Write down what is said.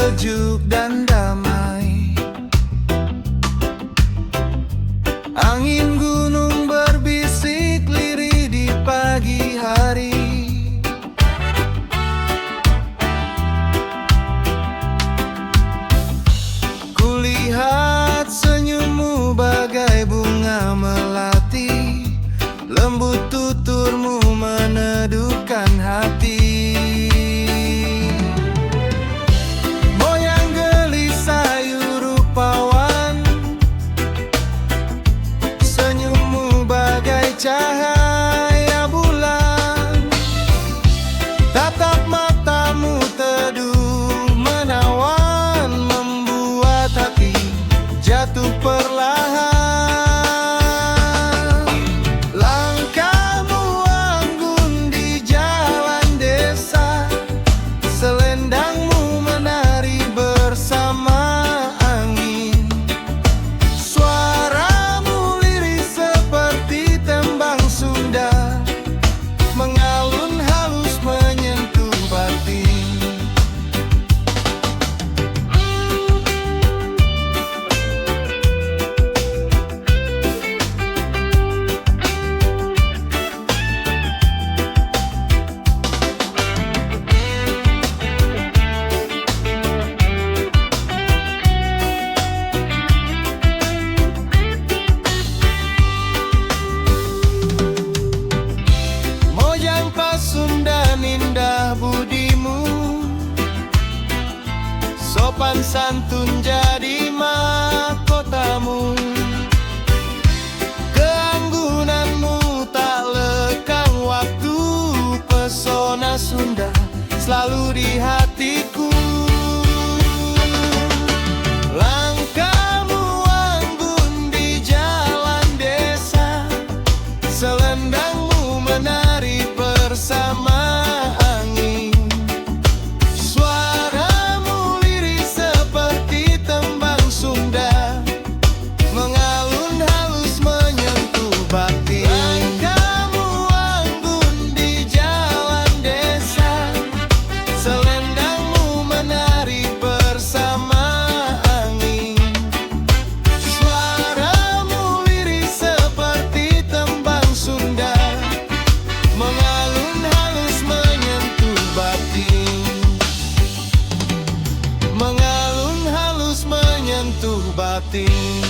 sejuk dan damai. Angin gunung berbisik lirih di pagi hari. Kulihat senyummu bagai bunga melati, lembut tuturmu meneduhkan hati. Moyang gelisah rupawan, senyummu bagai cahaya bulan. Tatap matamu teduh menawan, membuat hati jatuh perlahan. Langkahmu anggun di jalan desa, selendangmu menari bersama angin. Suaramu lirih seperti tembang Sunda, mengalun halus menyentuh batin. Mojang Pasundan indah budimu, sopan santun jadi mahkotamu. Keanggunanmu tak lekang waktu, pesona Sunda selalu di hatiku. Langkahmu anggun di jalan desa, selendangmu menari bersama angin. Suaramu lirih seperti tembang Sunda, mengalun halus menyentuh batin. Langkahmu anggun di jalan desa, selendangmu menari bersama angin. Suaramu lirih seperti tembang Sunda, mengalun halus menyentuh batin. Mengalun halus menyentuh batin.